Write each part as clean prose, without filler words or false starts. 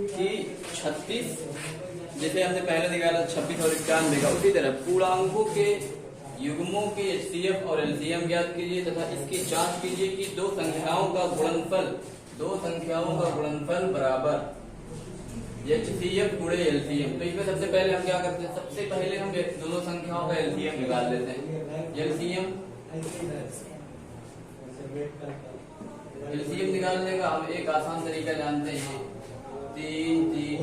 कि 36 जैसे हमने पहले निकाला 26 और 91 का, उसी तरह पूर्णांकों के युग्मों के एचसीएफ और एलसीएम ज्ञात कीजिए तथा इसकी जांच कीजिए कि दो संख्याओं का गुणनफल बराबर एचसीएफ गुणे एलसीएम। तो इसमें सबसे पहले हम क्या करते हैं, सबसे पहले हम दोनों संख्याओं का एलसीएम निकाल लेते हैं। एलसीएम निकालने का हम एक आसान तरीका जानते हैं, 3 3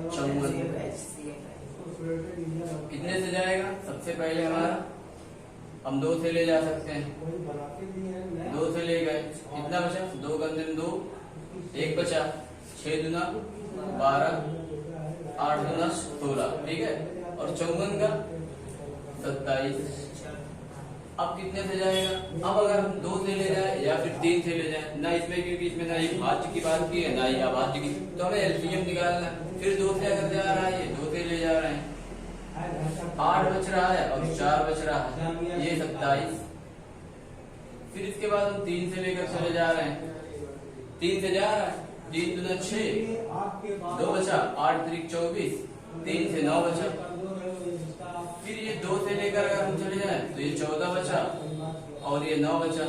54 कितने से जाएगा। सबसे पहले हमारा हम 2 से ले जा सकते हैं, 2 से ले गए, कितना बचा, 2 गंदे 2, 1 बचा, 6 दूना 12, 8 दूना 16, ठीक है। और 54 का 27। अब कितने से जाएगा, अब अगर हम 2 से ले जाए या फिर 3 से ले जाए ना, इसमें क्योंकि इसमें ना ये भाज्य की बात की है ना ये अभाज्य की, तो हमें एलसीएम निकालना है। फिर 2 से अगर जा रहा है, ये 2 से ले जा रहे हैं, 8 बच रहा है और 4 बच रहा है, ये 27। फिर इसके बाद हम 3 से लेकर चले जा रहे हैं, 3 से जा रहा है, 3 दूना 6, 2 बचा, 8 3 24, 3 से 9 बचा। फिर ये 2 से लेकर अगर हम चले जाए तो ये 14 बचा और ये 9 बचा।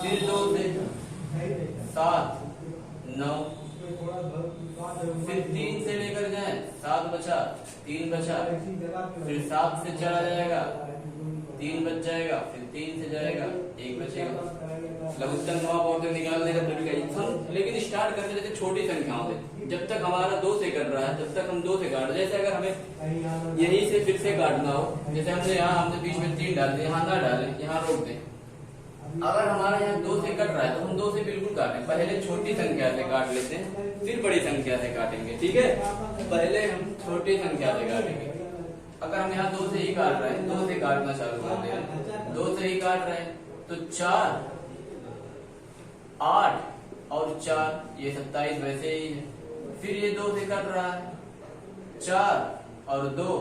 फिर 2 से 7 9, फिर 3 से लेकर जाए 7 बचा, 3 बचा, फिर 7 से चला जाएगा, 3 बच जाएगा, फिर 3 से जाएगा, 1 बचेगा। लघुत्तम समापवर्तक निकालने का तरीका हम लेकिन स्टार्ट करते रहते छोटी संख्याओं से। जब तक हमारा 2 से कट रहा है तब तक हम 2 से काट, जैसे अगर हमें यही से फिर से काटना हो, जैसे हमने बीच में 3 डाल दिए, यहाँ ना डालें, यहाँ रोक दें। अगर हमारा यहाँ 2 से कट रहा है तो हम 2 से बिल्कुल काटें, पहले छोटी संख्या से काट लेते हैं फिर बड़ी संख्या से काटेंगे, ठीक है। पहले हम छोटी संख्या से काटेंगे। अगर हम यहाँ 2 से ही काट रहे हैं, 2 से काटना चालू करते हैं, 2 से ही काट रहे हैं तो 4 8 और 4 ये 27 वैसे ही है। फिर ये 2 से कट रहा है, 4 और 2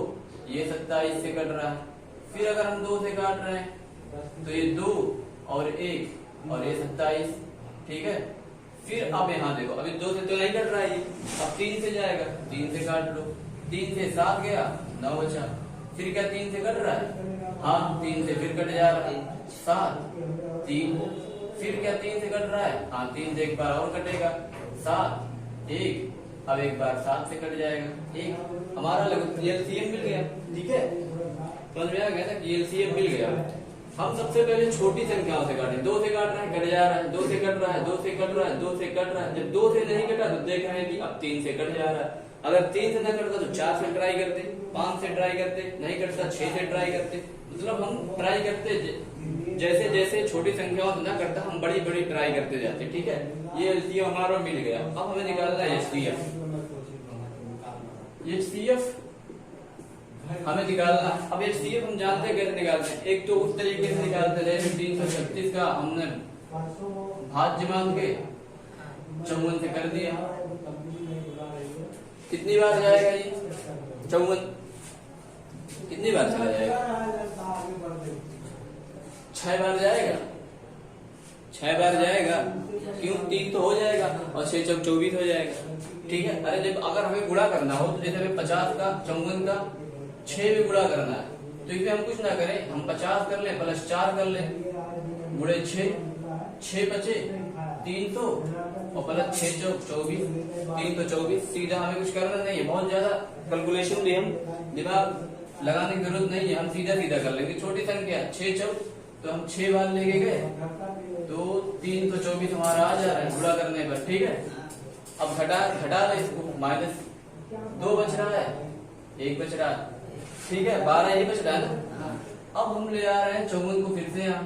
ये 27 से कट रहा है। फिर अगर हम 2 से काट रहे हैं तो ये 2 और 1 और ये 27, ठीक है। फिर अब यहाँ देखो, अभी 2 से तो नहीं कट रहा है, अब 3 से जाएगा, 3 से काट लो, 3 से 7 गया, 9 बचा। फिर क्या 3 से कट रहा है, हाँ 3 से फिर कट जा रहा है, 7 3। फिर क्या 3 से कट रहा है, हाँ 3 से एक बार और कटेगा, 7 1, अब एक बार 7 से कट जाएगा 1। हमारा एलसीएम मिल गया, ठीक है। समझ में आ गया था कि एलसीएम मिल गया। हम सबसे पहले छोटी संख्याओं से काटें, 2 से काट रहे हैं कट जा रहा है, 2 से कट रहा है, 2 से कट रहा है, 2 से कट रहा है। जब 2 से नहीं कटा तो देख रहे हैं कि अब 3 से कट जा रहा है। अगर 3 से न कटता तो 4 से ट्राई करते, 5 से ट्राई करते, नहीं कटता 6 से ट्राई करते। मतलब हम ट्राई करते, जैसे जैसे छोटी संख्याओं से न करता हम बड़ी बड़ी ट्राई करते जाते, ठीक है। ये एलसीएम हमारा मिल गया। अब हमें निकालना है एचसीएफ। एचसीएफ हमें निकालना। अब एचसीएफ हम जानते हैं कैसे निकालते हैं। एक तो उस तरीके से निकालते हैं जैसे 336 का हमने भाज्य मान के 54 से कर दिया। कितनी बार जाएगा ये 54, कितनी बार चला जाएगा, 6 बार जाएगा, 6 बार जाएगा। क्यों, 3 तो हो जाएगा और 6 चौक 24 हो जाएगा, ठीक है। अरे जब अगर हमें गुणा करना हो तो जैसे हमें 50 का 54 का 6 भी गुणा करना है तो इसमें हम कुछ ना करें, हम 50 कर लें प्लस 4 कर लें, गुणे 6 बचे 300 और प्लस 6 चौक 24, 3 तो 24। सीधा हमें कुछ करना नहीं है, बहुत ज्यादा कैलकुलेशन भी हम दिमाग लगाने की जरूरत नहीं है, हम सीधा सीधा कर लेंगे। छोटी संख्या 6 चौक तो हम 6 बार लेके गए तो 3 तो 24 हमारा आ जा रहा है गुणा करने पर, ठीक है। अब घटा ले इसको, -2 बच रहा है, 1 बच रहा है, ठीक है। 12 ही बच रहा है ना। अब हम ले आ रहे हैं 54 को फिर से यहाँ,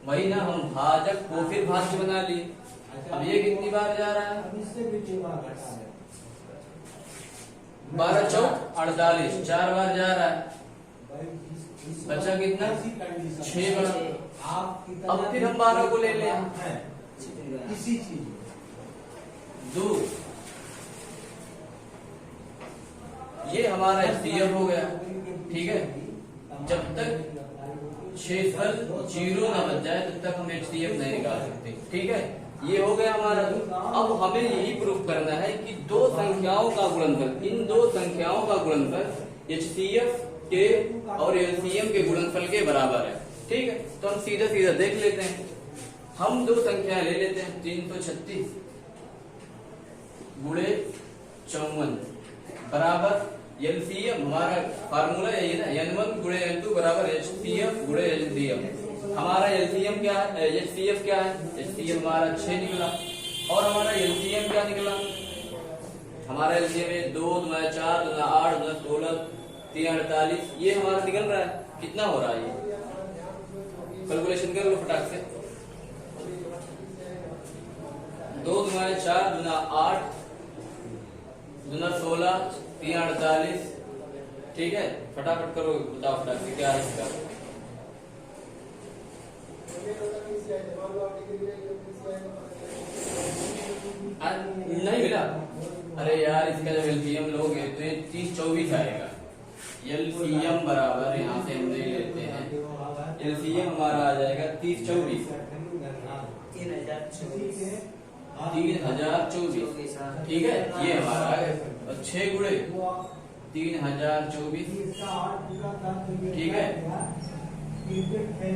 वही ना, हम भाजक को फिर भाज्य बना लिए। अब ये कितनी बार जा रहा है, 12 चौक 48, 4 बार जा रहा है, बचा कितना 6 बार। अब फिर हम 12 को ले लें, 2, ये हमारा एचसीएफ हो गया, ठीक है। जब तक 6 0 ना बच जाए तब तक हम एचसीएफ नहीं निकाल सकते, ठीक है। ये हो गया हमारा। अब हमें यही प्रूफ करना है कि दो संख्याओं का गुणनफल, इन दो संख्याओं का गुणनफल HCF के और LCM के गुणनफल के बराबर है। ठीक है, तो हम सीधा सीधा देख लेते हैं। हम दो संख्याएं ले लेते हैं, 336 गुणे 54 बराबर LCM, हमारा फार्मूला यही ना, N1 गुणे N2 बराबर HCF गुणे LCM। हमारा LCM क्या है, HCF क्या है, HCF हमारा 6 निकला और हमारा LCM क्या निकला, हमारा LCM है 2 2 4 2 8 2 16 3 48, ये हमारा निकल रहा है। कितना हो रहा है ये, कैलकुलेशन कर लो फटाक से। 2 2 4 2 8 2 16 3 48, ठीक है, फटाफट करो, बताओ फटाक से क्या है इसका। नहीं मिला, अरे यार इसका जब LCM लोगे तो ये 30 24 आएगा। LCM बराबर यहाँ से हम ले लेते हैं, LCM हमारा आ जाएगा 30 24 3024, ठीक है, ये हमारा आ गया। 6 गुणे 3024, ठीक है।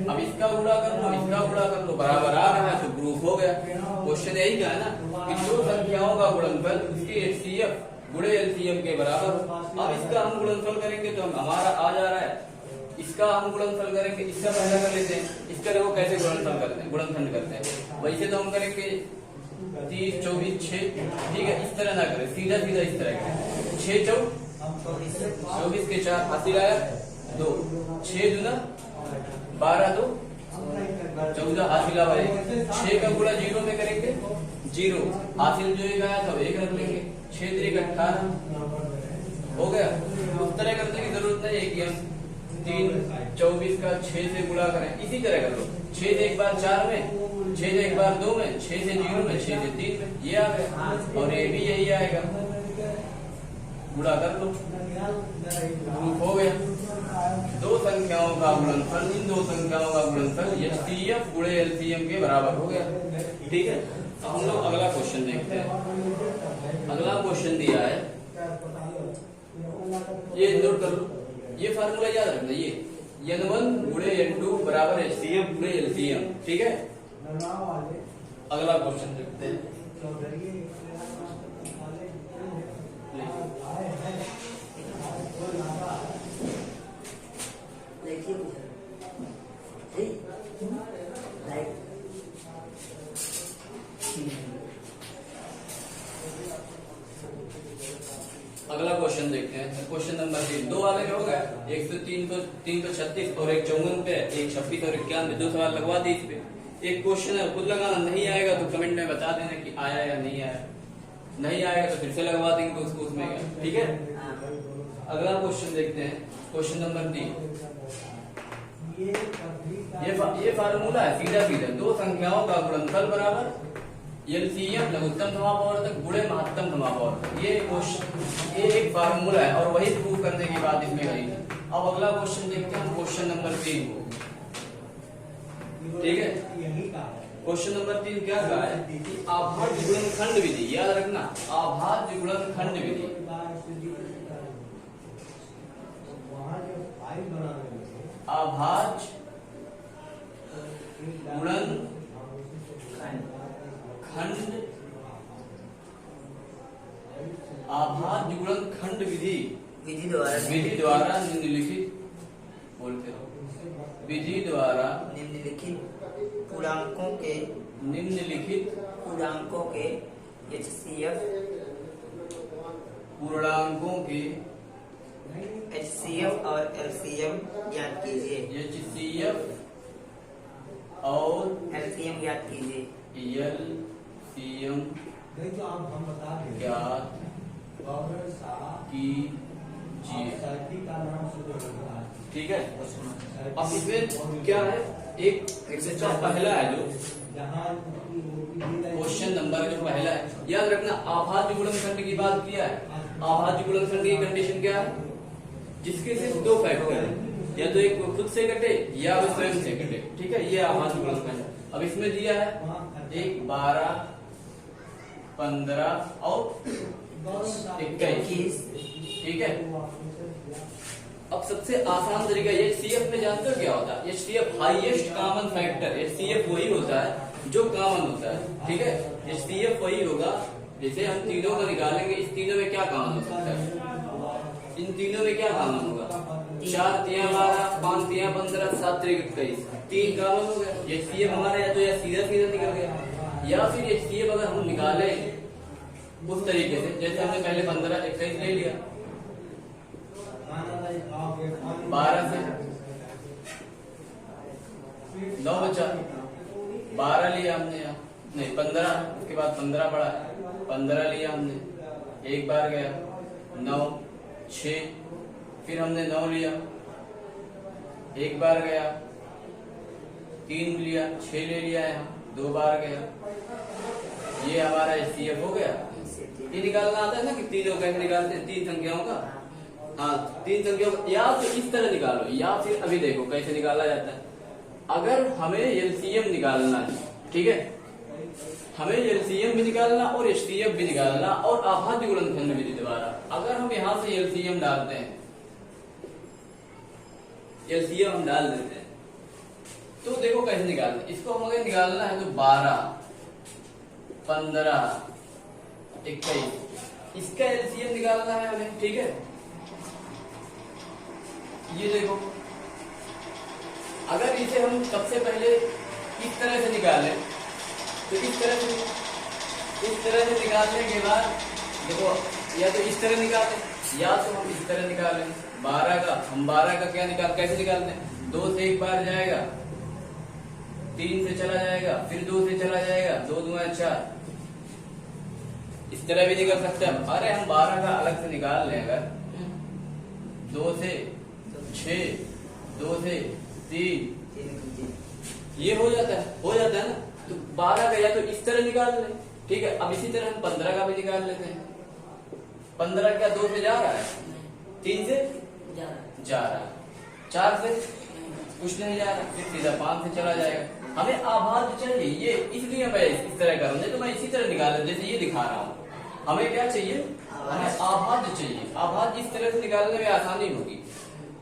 अब इसका गुणा कर लो, इसका गुणा कर लो, बराबर आ रहा है तो प्रूफ हो गया। क्वेश्चन यही का है ना कि दो संख्याओं का गुणनफल इसके HCF गुणे LCM के बराबर। अब इसका हम गुणनफल करेंगे तो हमारा आ जा रहा है, इसका हम गुणनफल करेंगे, इसका पहला कर लेते हैं। इसका देखो कैसे गुणनफल करते हैं, गुणनखंड करते हैं। वैसे तो हम करेंगे 30 24 6, ठीक है, इस तरह ना करें, सीधा सीधा इस तरह करें। 6 24 के 4 हासिल आया 2, 6 दूना 12 2 14 हासिल आया 6 का गुणा 0 में करेंगे 0, हासिल जो एक आया था 1 रख लेंगे। 6 3 18 हो गया। उस तरह करने की जरूरत नहीं है कि हम 3 24 का 6 से गुणा करें, इसी तरह कर लो। 6 से एक बार 4 में, 6 से एक बार 2 में, 6 से 0 में, 6 से 3 में, ये आ गया और ये भी यही आएगा, गुणा कर लो, प्रूफ हो गया। दो संख्याओं का गुणनफल, इन दो संख्याओं का गुणनफल HCF गुणे LCM के बराबर हो गया। ठीक है, अब हम लोग अगला क्वेश्चन देखते हैं। अगला क्वेश्चन दिया है, ये नोट कर लो, ये फार्मूला याद रखना, ये N1 गुणे N2 बराबर HCF गुणे LCM, ठीक है। अगला क्वेश्चन देखते हैं। अगला क्वेश्चन देखते हैं, क्वेश्चन नंबर 3। दो वाले में हो गया, एक तो 336 और एक 54 पे, एक 26 और 91, दो सवाल लगवा दी इस पे। एक क्वेश्चन है खुद लगाना, नहीं आएगा तो कमेंट में बता देना कि आया या नहीं आया, नहीं आएगा तो फिर से लगवा देंगे उसको उसमें, ठीक है। अगला क्वेश्चन देखते हैं, क्वेश्चन नंबर 3। ये फार्मूला है सीधा सीधा, दो संख्याओं का गुणनफल बराबर LCM लघुत्तम समापवर्तक गुणे महत्तम समापवर्तक। ये क्वेश्चन, ये एक फार्मूला है और वही प्रूव करने की बात इसमें कही है। अब अगला क्वेश्चन देखते हैं, क्वेश्चन नंबर 3 को, ठीक है। क्वेश्चन नंबर 3 क्या कहा है कि अभाज्य गुणनखंड विधि, याद रखना, अभाज्य गुणनखंड विधि, अभाज्य गुणनखंड अभाज्य गुणनखंड विधि द्वारा निम्नलिखित, बोलते रहो, विधि द्वारा निम्नलिखित पूर्णांकों के HCF और LCM ज्ञात कीजिए। HCF और LCM ज्ञात कीजिए। LCM ज्ञात कीजिए, ठीक है। अब इसमें क्या है, एक पहला है जो क्वेश्चन नंबर जो पहला है, याद रखना अभाज्य गुणनखंड की बात किया है। अभाज्य गुणनखंड की कंडीशन क्या है, जिसके सिर्फ दो फैक्टर है, या तो एक खुद से कटे या वो स्वयं से कटे, ठीक है, ये अभाज्य गुणनखंड। अब इसमें दिया है एक 12, 15 और 21। ठीक है। अब सबसे आसान तरीका HCF में जानते हो क्या होता है? HCF highest common factor. HCF वही होता है जो कॉमन होता है। ठीक है, HCF वही होगा। जैसे हम तीनों को निकालेंगे, इस तीनों में क्या कॉमन हो सकता है? इन तीनों में क्या कॉमन होगा? 4 3 12, 5 3 15, 7 3 21, 3 कॉमन हो गया। HCF हमारा या तो या सीधा सीधा निकल गया, या फिर HCF अगर हम निकाले उस तरीके से, जैसे हमने पहले 15 21 ले लिया, 12 से 9 बचा, 12 लिया हमने, यहाँ नहीं 15, उसके बाद 15 पड़ा, 15 लिया हमने, एक बार गया 9 6, फिर हमने 9 लिया, एक बार गया, 3 लिया, 6 ले लिया, यहाँ 2 बार गया। ये हमारा HCF हो गया। ये निकालना आता है ना कि तीनों कैसे निकालते हैं, 3 संख्याओं का। हाँ, 3 संख्याओं का या तो इस तरह निकालो, या फिर अभी देखो कैसे निकाला जाता है। अगर हमें LCM निकालना है, ठीक है, हमें LCM भी निकालना और HCF भी निकालना और आभाज्य गुणनखंड विधि द्वारा। अगर हम यहाँ से LCM डालते हैं, LCM हम डाल देते हैं, तो देखो कैसे निकालना है। इसको हमें निकालना है तो 12 15 21, इसका LCM निकालना है हमें। ठीक है, ये देखो, अगर इसे हम सबसे पहले इस तरह से निकालें तो इस तरह से निकालने के बाद देखो, या तो इस तरह निकालें या तो हम इस तरह निकालें। 12 का हम 12 का क्या कैसे निकालते हैं? 2 से एक बार जाएगा, 3 से चला जाएगा, फिर 2 से चला जाएगा, 2 2 4। इस तरह भी निकल सकते हैं। अरे हम 12 का अलग से निकाल लें, अगर 2 से 6, 2 से 3, ये हो जाता है ना। तो 12 का या तो इस तरह निकाल लें। ठीक है, अब इसी तरह हम 15 का भी निकाल लेते हैं। 15 क्या 2 से जा रहा है, 3 से जा रहा है, 4 से कुछ नहीं जा रहा, फिर सीधा 5 से चला जाएगा। हमें आभाज्य चाहिए, ये इसलिए मैं इस तरह करूँ, नहीं तो मैं इसी तरह निकाल, जैसे ये दिखा रहा हूँ। हमें क्या चाहिए? हमें आभाज्य चाहिए। आभाज्य इस तरह से निकालने में आसानी होगी।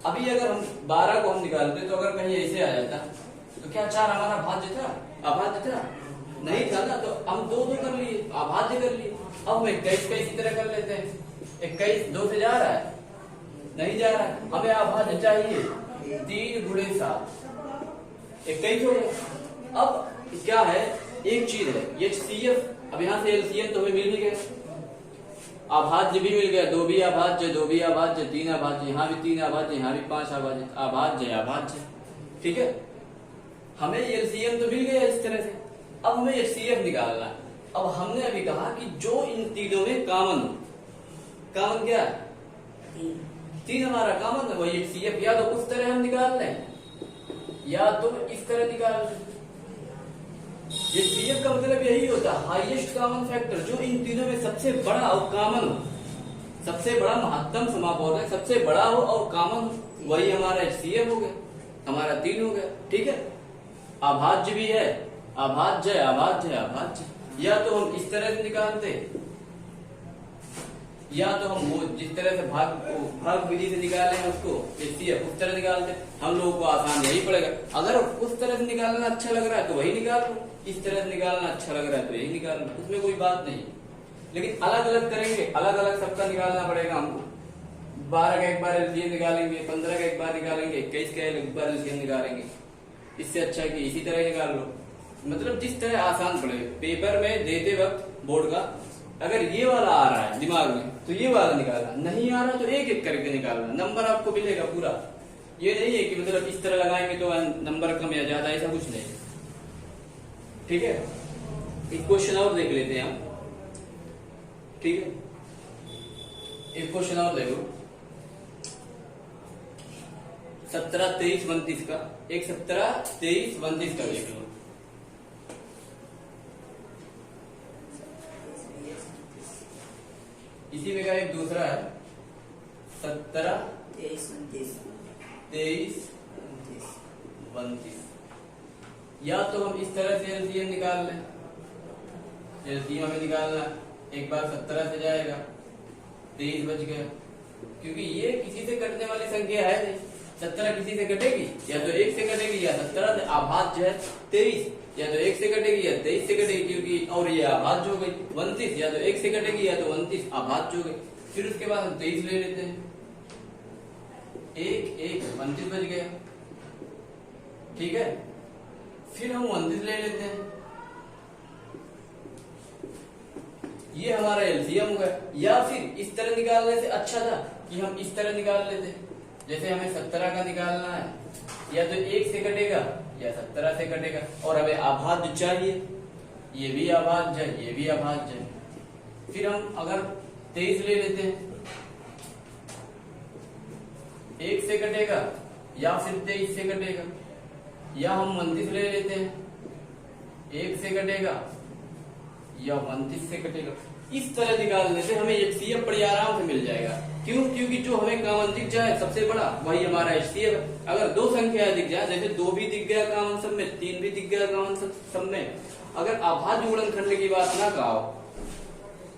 अभी अगर हम 12 को हम निकालते तो अगर कहीं ऐसे आ जाता तो क्या 4 हमारा भाज्य था? अभाज्य था? नहीं था ना। तो हम 2 2 कर लिए, अभाज्य कर लिए। अब हम 21 का इसी तरह कर लेते हैं। 21 2 से जा रहा है, नहीं जा रहा है, हमें अभाज्य चाहिए। 3 गुणे 7 21 हो गया। अब क्या है, एक चीज है HCF। अब यहाँ से LCM तो हमें मिल भी गया, अभाज्य भी मिल गया, 2 भी अभाज्य, 2 भी अभाज्य, 3 अभाज्य, यहाँ भी 3 अभाज्य, यहाँ भी 5 अभाज्य, अभाज्य। ठीक है, हमें LCM तो मिल गया इस तरह से। अब हमें HCF निकालना है। अब हमने अभी कहा कि जो इन तीनों में कॉमन हो, कॉमन क्या है? 3 हमारा कॉमन है, वही HCF। या तो उस तरह हम निकाल लें या तो इस तरह निकाल लें। HCF का मतलब यही होता है, हाईएस्ट कॉमन फैक्टर, जो इन तीनों में सबसे बड़ा और कॉमन हो, सबसे बड़ा महत्तम समापवर्धक सबसे बड़ा हो और कॉमन हो, वही हमारा HCF हो गया, हमारा 3 हो गया। ठीक है, अभाज्य भी है, अभाज्य अभाज्य। या तो हम इस तरह से निकालते, या तो हम वो जिस तरह से भाग विधि से निकाले हैं उसको HCF उस तरह निकालते। हम लोगों को आसान यही पड़ेगा। अगर उस तरह से निकालना अच्छा लग रहा है तो वही निकाल लो, इस तरह से निकालना अच्छा लग रहा है तो यही निकाल लो, उसमें कोई बात नहीं। लेकिन अलग अलग करेंगे, अलग अलग सबका निकालना पड़ेगा हमको। 12 का एक बार LCM निकालेंगे, 15 का एक बार निकालेंगे, 21 का एक बार LCM निकालेंगे। इससे अच्छा है कि इसी तरह निकाल लो, मतलब जिस तरह आसान पड़े। पेपर में देते वक्त बोर्ड का अगर ये वाला आ रहा है दिमाग में तो ये वाला निकालना, नहीं आ रहा तो एक एक करके निकालना, नंबर आपको मिलेगा पूरा। ये नहीं है कि मतलब इस तरह लगाएंगे तो नंबर कम या ज्यादा, ऐसा कुछ नहीं। ठीक है, एक क्वेश्चन और देख लेते हैं हम। ठीक है, एक क्वेश्चन और देखो, 17 23 29 का, एक 17 23 29 का देख लो। इसी में का एक दूसरा है 17 23 29। या तो हम इस तरह से LCM निकाल लें, एलसीएम हमें निकालना है। एक बार 17 से जाएगा, 23 बच गया, क्योंकि ये किसी से कटने वाली संख्या है नहीं। 17 किसी से कटेगी, या तो 1 से कटेगी, या 17 से आभाज्य है 23, या तो 1 से कटेगी या 23 से कटेगी, क्योंकि और ये आभाज्य हो गई 29, या तो 1 से कटेगी या तो 29 आभाज्य हो गई। फिर उसके बाद हम 23 ले लेते हैं, 29 बच गया, ठीक है। फिर हम 29 ले लेते हैं, ये हमारा एलसीएम हो गया। या फिर इस तरह निकालने से अच्छा था कि हम इस तरह निकाल लेते, जैसे हमें 17 का निकालना है, या तो 1 से कटेगा या 17 से कटेगा, और हमें आभाज्य चाहिए, ये भी आभाज्य है, ये भी आभाज्य है। फिर हम अगर 23 ले लेते हैं, 1 से कटेगा या फिर 23 से कटेगा, या हम 29 ले लेते हैं, 1 से कटेगा या 29 से कटेगा। इस तरह निकालने से हमें एचसीएफ बड़ी आराम से मिल जाएगा। क्यों? क्योंकि जो हमें कॉमन दिख जाए सबसे बड़ा, वही हमारा एचसीएफ है। अगर दो संख्याएं दिख जाए, जैसे 2 भी दिख गया कॉमन सब में, 3 भी दिख गया कॉमन सब में, अगर अभाज्य गुणनखंड की बात ना कहो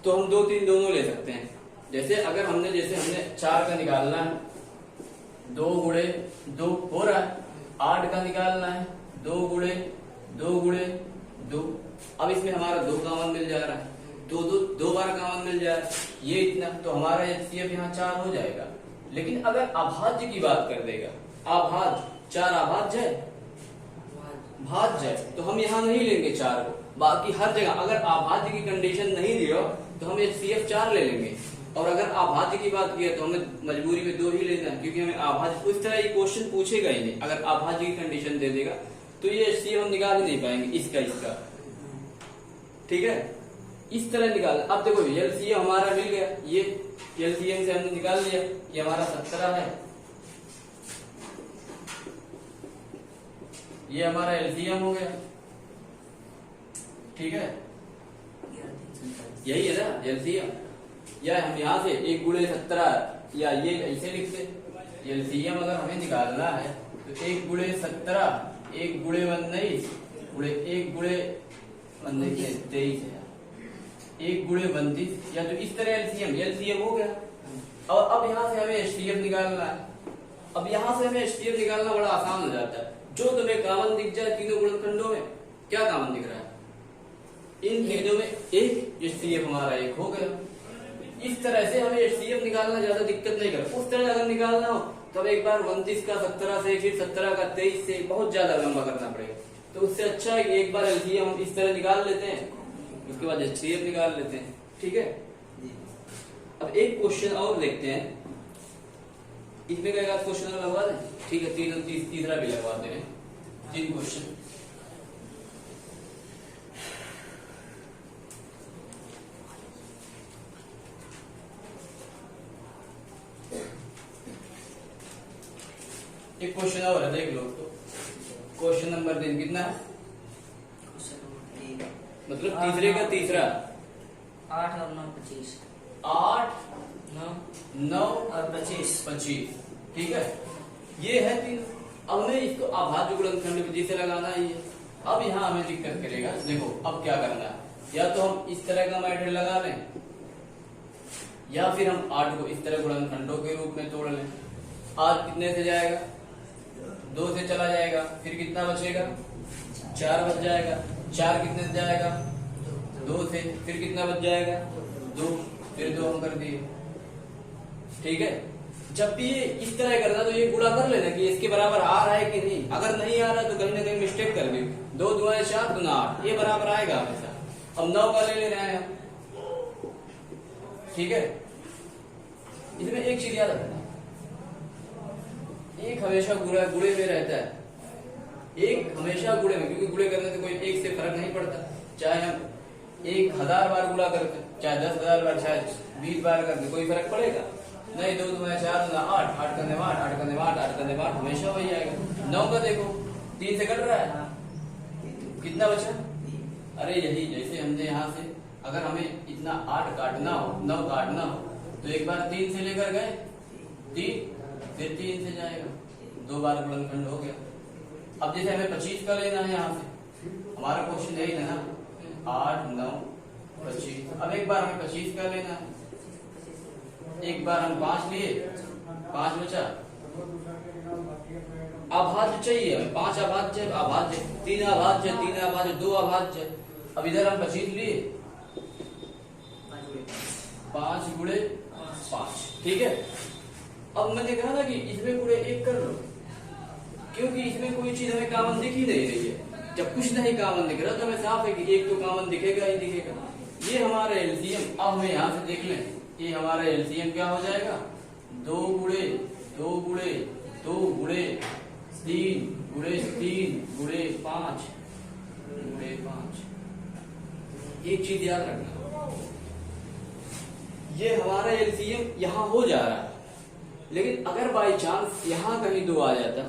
तो हम 2, 3 दोनों ले सकते हैं। जैसे अगर हमने 4 का निकालना है, 2 गुणे 2 हो रहा है, 8 का निकालना है, 2 गुणे 2 अब इसमें हमारा 2 कॉमन मिल जा रहा है, 2 बार कॉमन मिल जा रहा है, ये इतना, तो हमारा एचसीएफ यहाँ 4 हो जाएगा। लेकिन अगर अभाज्य की बात कर देगा, अभाज्य 4 अभाज्य है, भाज्य है, तो हम यहाँ नहीं लेंगे 4 को। बाकी हर जगह अगर अभाज्य की कंडीशन नहीं दिया तो हम एचसीएफ 4 ले लेंगे, और अगर अभाज्य की बात किया तो हमें मजबूरी में 2 ही लेना है, क्योंकि हमें अभाज्य उस तरह ये क्वेश्चन पूछेगा ही नहीं। अगर अभाज्य की कंडीशन दे देगा तो ये एचसीएफ हम निकाल ही नहीं पाएंगे, इसका ठीक है। इस तरह निकाल। अब देखो एलसीएम हमारा मिल गया, ये एलसीएम से हमने निकाल लिया, ये हमारा 17 है, ये हमारा एलसीएम हो गया, ठीक है। यही है ना एलसीएम। या हम यहाँ से 1 गुणे 17, या ये ऐसे लिखते, एलसीएम अगर हमें निकालना है तो 1 गुणे 17, 1 गुणे 19 गुणे 1 गुणे 23 है, 1 गुणे 32, या तो इस तरह एलसीएम हो गया। और अब यहाँ से हमें एचसीएफ निकालना है। अब यहाँ से हमें एचसीएफ निकालना बड़ा आसान हो जाता है। जो तुम्हें कॉमन दिख जाए तीनों गुणनखंडों में, क्या कॉमन दिख रहा है? इन तीनों में एक एचसीएफ हमारा 1 हो गया। इस तरह से हमें एचसीएफ निकालना ज्यादा दिक्कत नहीं कर। उस तरह अगर निकालना हो तो अब एक बार 29 का 17 से, फिर 17 का 23 से बहुत ज्यादा लंबा करना पड़ेगा। तो उससे अच्छा है कि एक बार एलसीएम हम इस तरह निकाल लेते हैं, उसके बाद एचसीएफ निकाल लेते हैं, ठीक है। अब एक क्वेश्चन और देखते हैं, इसमें का एक क्वेश्चन और लगवा दें, ठीक है। तीसरा भी लगवाते हैं, 3 क्वेश्चन। एक क्वेश्चन और है, देख लो। तो क्वेश्चन नंबर 3 कितना है? मतलब तीसरे का तीसरा 8 और 9 25, 8 9 और 25, ठीक है। ये है 3। अब हमें इसको अभाज्य गुणनखंड विधि से लगाना ही है। अब यहाँ हमें दिक्कत करेगा। देखो अब क्या करना है, या तो हम इस तरह का मेथड लगा लें, या फिर हम 8 को इस तरह गुणनखंडों के रूप में तोड़ लें। 8 कितने से जाएगा? 2 से चला जाएगा, फिर कितना बचेगा? 4 बच जाएगा। 4 कितने से जाएगा? 2 से, फिर कितना बच जाएगा? 2, फिर 2 हम कर दिए, ठीक है। जब भी ये इस तरह करना तो ये गुणा कर लेना कि इसके बराबर आ रहा है कि नहीं। अगर नहीं आ रहा तो कहीं ना कहीं मिस्टेक कर दी। 2 दूना 4 दूना 8, ये बराबर आएगा हमेशा। अब 9 का ले रहे हैं हम, ठीक है। इसमें एक चीज याद रखना, एक हमेशा गुणे में रहता है, एक हमेशा गुणे में, क्योंकि गुणे करने से कोई एक से फर्क नहीं पड़ता। चाहे हम 1000 बार गुणा करते, चाहे 10,000 बार, चाहे 20 बार करते, कोई फर्क पड़ेगा नहीं। 2 दूना 4 दूना 8, 8 करने 8, 8 करने 8, 8 करने 8, हमेशा वही आएगा। 9 का देखो 3 से कट रहा है, कितना बचा? अरे यही, जैसे हमने यहाँ से अगर हमें इतना 8 काटना हो, 9 काटना हो, तो एक बार 3 से लेकर गए, 3 फिर 3 से जाएगा, 2 बार गुणनखंड हो गया। अब जैसे हमें 25 का लेना है, यहाँ से हमारा क्वेश्चन यही था ना, 8 9 25। अब एक बार हमें 25 कर लेना है, एक बार हम 5 लिए, 5 बचा। अभाज्य चाहिए हमें, 5 अभाज्य, अभाज्य 3 अभाज्य, 3 अभाज्य 2 अभाज्य। अब इधर हम 25 लिए, 5 गुणे 5, ठीक है। अब मैंने कहा ना कि इसमें पूरे 1 कर लो, क्योंकि इसमें कोई चीज हमें कॉमन दिख ही नहीं रही है। जब कुछ नहीं कॉमन दिख रहा तो हमें साफ है कि एक तो कॉमन दिखेगा ही दिखेगा। ये हमारा एलसीएम, अब हमें यहाँ से देख लें, ये हमारा एलसीएम क्या हो जाएगा, 2 गुणे 2 गुणे 2 गुणे 3 गुणे 3 गुणे 5 गुणे 5। एक चीज याद रखना, ये हमारा एलसीएम यहाँ हो जा रहा है, लेकिन अगर बाई चांस यहाँ कहीं 2 आ जाता,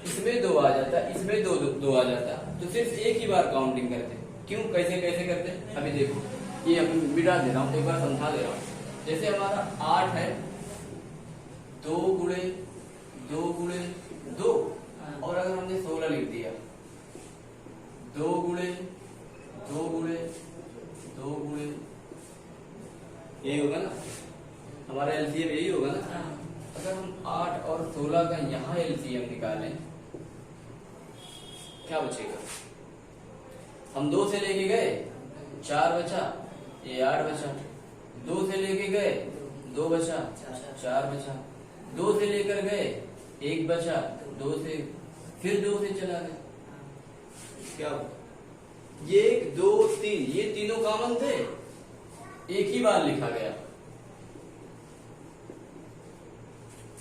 इसमें 2 आ जाता, इसमें 2 आ जाता, तो सिर्फ एक ही बार काउंटिंग करते। क्यों, कैसे कैसे करते, अभी देखो, ये अभी मिटा दे रहा हूँ, एक बार समझा दे रहा हूँ। जैसे हमारा 8 है, 2 गुणे 2 गुणे 2, और अगर हमने 16 लिख दिया, 2 गुणे 2 गुणे 2 गुणे, यही होगा ना हमारा एलसीएम, यही होगा ना। अगर हम 8 और 16 का यहाँ एलसीएम निकालें, क्या बचेगा, हम 2 से लेके गए 4 बचा, ये 8 बचा, 2 से लेके गए 2 बचा, 4 बचा, 2 से लेकर गए 1 बचा, 2 से फिर 2 से चला गया, क्या हुआ, ये 1 2 3 ये तीनों कॉमन थे, एक ही बार लिखा गया।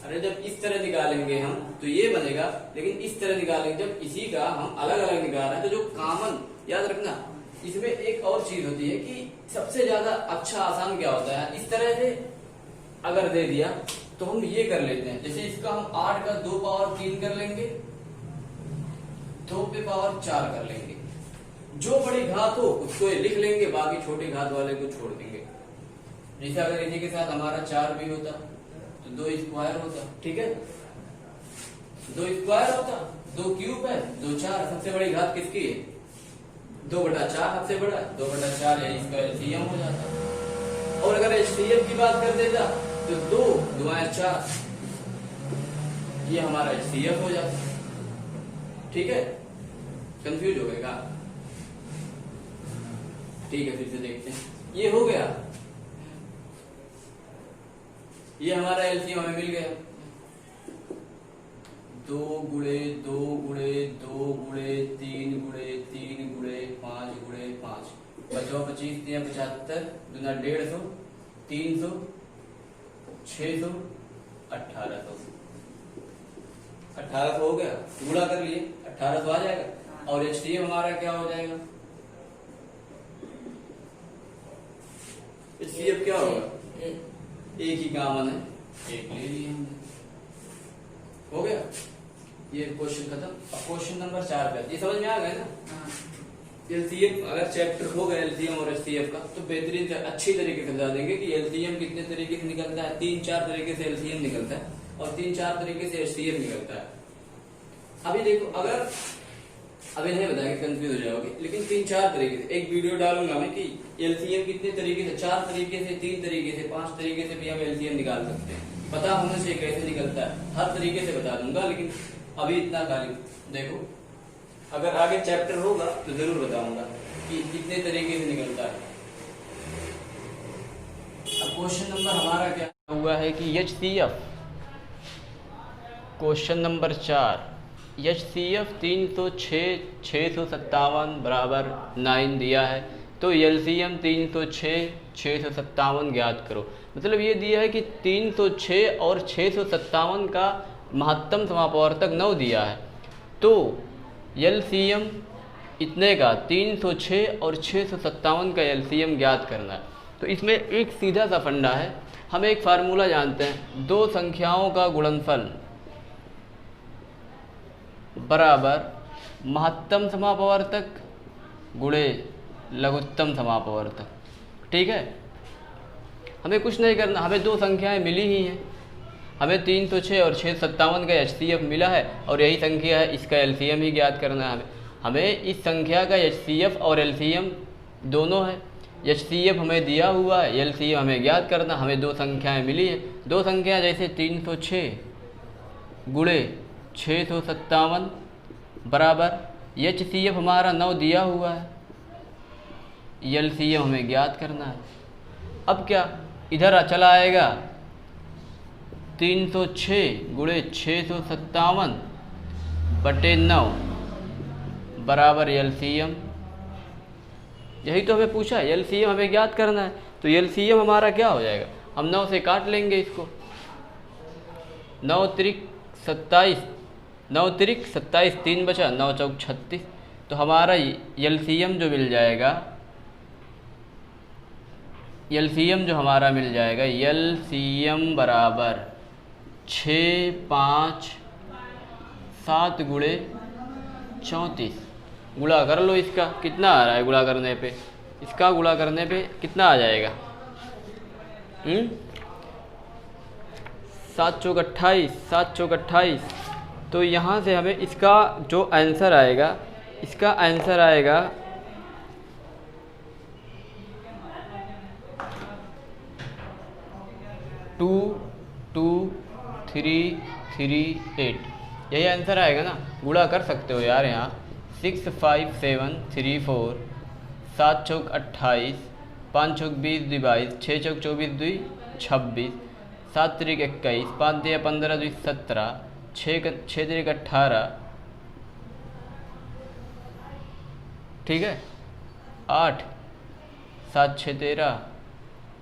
अरे जब इस तरह निकालेंगे हम तो ये बनेगा, लेकिन इस तरह निकालेंगे जब इसी का हम अलग अलग निकाल रहे हैं, तो जो कॉमन, याद रखना इसमें एक और चीज होती है कि सबसे ज्यादा अच्छा आसान क्या होता है, इस तरह से अगर दे दिया तो हम ये कर लेते हैं, जैसे इसका हम 8 का 2 पावर 3 कर लेंगे, 2 पे पावर 4 कर लेंगे, जो बड़ी घात हो उसको लिख लेंगे, बाकी छोटी घात वाले को छोड़ देंगे। जैसे अगर इसी के साथ हमारा 4 भी होता तो 2 स्क्वायर होता, ठीक है, 2 स्क्वायर होता, 2 क्यूब है, 2 4, सबसे बड़ी घात किसकी है, 2/4 सबसे बड़ा, 2/4 है, इसका एलसीएम हो जाता। और अगर एचसीएफ की बात कर देता तो 2 2 4, ये हमारा एचसीएफ हो जाता, ठीक है। कंफ्यूज हो गएगा, ठीक है, फिर से देखते हैं, ये हो गया, ये हमारा एलसीएम हमें मिल गया, 2 गुणे 2 गुणे 2 गुणे 3 गुणे 3 गुणे 5 गुणे 5, 25 3 75 दूना 150, 300 600 1800, 1800 हो गया, गुणा कर लिए 1800 आ जाएगा। और एचटीएम हमारा क्या हो जाएगा, एचटीएम क्या होगा, एक ही कॉमन है, एक ले लिए हमने, हो गया, ये क्वेश्चन खत्म। अब क्वेश्चन नंबर 4 पे, ये समझ में आ गया ना। एलसीएम अगर चैप्टर हो गया एलसीएम और एचसीएफ का, तो बेहतरीन से अच्छी तरीके से बता देंगे कि एलसीएम कितने तरीके से निकलता है, 3-4 तरीके से एलसीएम निकलता है और 3-4 तरीके से एचसीएफ निकलता है। अभी देखो, अगर अभी नहीं बताएंगे कंफ्यूज हो जाओगे, लेकिन 3-4 तरीके से एक वीडियो डालूंगा मैं कि एलसीएम कितने तरीके से, 4 तरीके से, 3 तरीके से, 5 तरीके से भी हम एलसीएम निकाल सकते हैं। पता होना चाहिए कैसे निकलता है, हर तरीके से बता दूंगा, लेकिन अभी इतना खाली देखो, अगर आगे चैप्टर होगा तो जरूर बताऊंगा कि कितने तरीके से निकलता है। अब क्वेश्चन नंबर हमारा क्या हुआ है कि एचसीएफ, क्वेश्चन नंबर 4, एचसीएफ 306 657 बराबर 9 दिया है, तो एलसीएम 306 657 ज्ञात करो। मतलब ये दिया है कि 306 और 657 का महत्तम समापवर्तक 9 दिया है, तो एलसीएम इतने का 306 और 657 का एलसीएम ज्ञात करना है। तो इसमें एक सीधा सा फंडा है, हम एक फार्मूला जानते हैं, दो संख्याओं का गुणनफल बराबर महत्तम समापवर्तक गुणे लघुत्तम समापवर्तक, ठीक है। हमें कुछ नहीं करना, हमें दो संख्याएं मिली ही हैं, हमें 306 और 657 का एचसीएफ मिला है और यही संख्या है, इसका एलसीएम ही ज्ञात करना है हमें। हमें इस संख्या का एचसीएफ और एलसीएम दोनों है, HCF हमें दिया हुआ है, LCM हमें ज्ञात करना। हमें दो संख्याएं मिली है, दो संख्या जैसे 306 गुणे 657 बराबर HCF हमारा 9 दिया हुआ है, LCM हमें ज्ञात करना है। अब क्या इधर चला आएगा 306 गुणे 657 बटे 9 बराबर LCM। यही तो हमें पूछा है, LCM हमें ज्ञात करना है। तो LCM हमारा क्या हो जाएगा, हम 9 से काट लेंगे इसको। 9 त्रिक 27, 9 त्रिक 27, 3 बचा, 9 चौक 36। तो हमारा LCM जो मिल जाएगा, LCM जो हमारा मिल जाएगा, LCM बराबर 6, 5, 7 गुणे 34। गुणा कर लो, इसका कितना आ रहा है गुणा करने पे, इसका गुणा करने पे कितना आ जाएगा, 7 चौक 28, 7 चौक 28। तो यहाँ से हमें इसका जो आंसर आएगा, इसका आंसर आएगा 22338। यही आंसर आएगा ना, गुणा कर सकते हो यार यहाँ। 65734, 7 चौक 28, 5 चौक 20 22, 6 चौक 24 2 26, 7 त्रिक 21, 5 दिया 15 2 17, 6 त्रिक 18, ठीक है, 8, 7 6 13,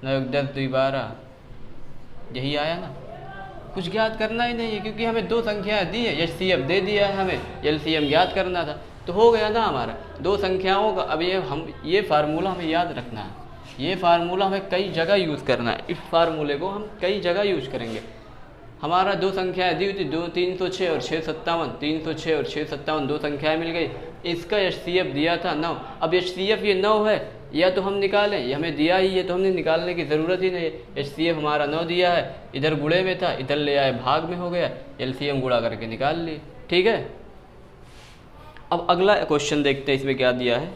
9 10 2 12। यही आया ना, कुछ ज्ञात करना ही नहीं है क्योंकि हमें दो संख्याएं दी है, HCF दे दिया है, हमें LCM ज्ञात करना था। तो हो गया ना हमारा दो संख्याओं का। अब ये फार्मूला हमें याद रखना है, ये फार्मूला हमें कई जगह यूज़ करना है। इस फार्मूले को हम कई जगह यूज करेंगे। हमारा दो संख्याएं दी हुई थी, 306 और 657, 306 और 657 दो संख्याएं मिल गई। इसका HCF दिया था 9। अब HCF ये 9 है, या तो हम निकालें, ये हमें दिया ही है तो हमने निकालने की ज़रूरत ही नहीं है। HCF हमारा 9 दिया है, इधर गुणे में था, इधर ले आए भाग में हो गया, LCM गुणा करके निकाल लिए, ठीक है। अब अगला क्वेश्चन देखते हैं, इसमें क्या दिया है।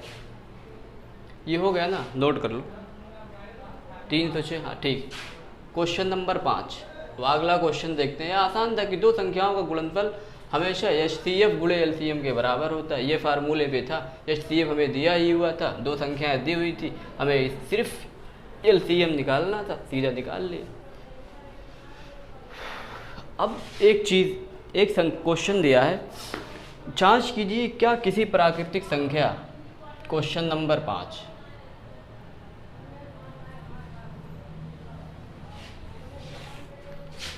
ये हो गया ना, नोट कर लो 306, हाँ ठीक। क्वेश्चन नंबर 5, तो अगला क्वेश्चन देखते हैं। आसान था कि दो संख्याओं का गुणनफल हमेशा HCF गुणे LCM के बराबर होता है। ये फार्मूले पे था, HCF हमें दिया ही हुआ था, दो संख्याएं दी हुई थी, हमें सिर्फ LCM निकालना था, सीधा निकाल लिया। अब एक चीज़, एक क्वेश्चन दिया है, जांच कीजिए क्या किसी प्राकृतिक संख्या, क्वेश्चन नंबर 5,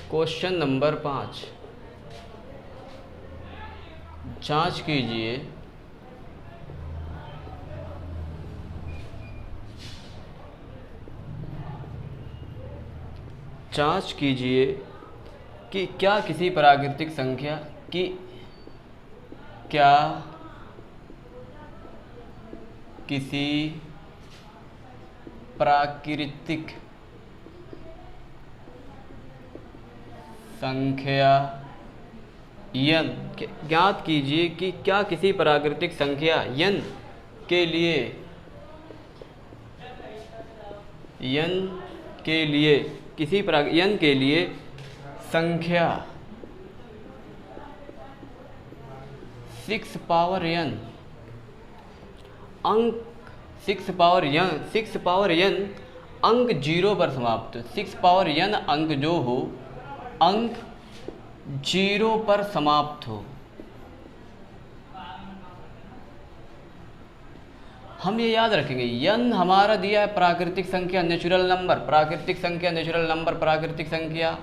क्वेश्चन नंबर 5, जांच कीजिए कि क्या किसी प्राकृतिक संख्या की, क्या किसी प्राकृतिक संख्या n, ज्ञात कीजिए कि क्या किसी प्राकृतिक संख्या n के लिए किसी n के लिए संख्या 6 पावर n अंक 6 पावर n अंक 0 पर समाप्त, 6 पावर n अंक जो हो अंक 0 पर समाप्त हो। हम ये याद रखेंगे, n हमारा दिया है प्राकृतिक संख्या, नेचुरल नंबर, प्राकृतिक संख्या, नेचुरल नंबर, प्राकृतिक संख्या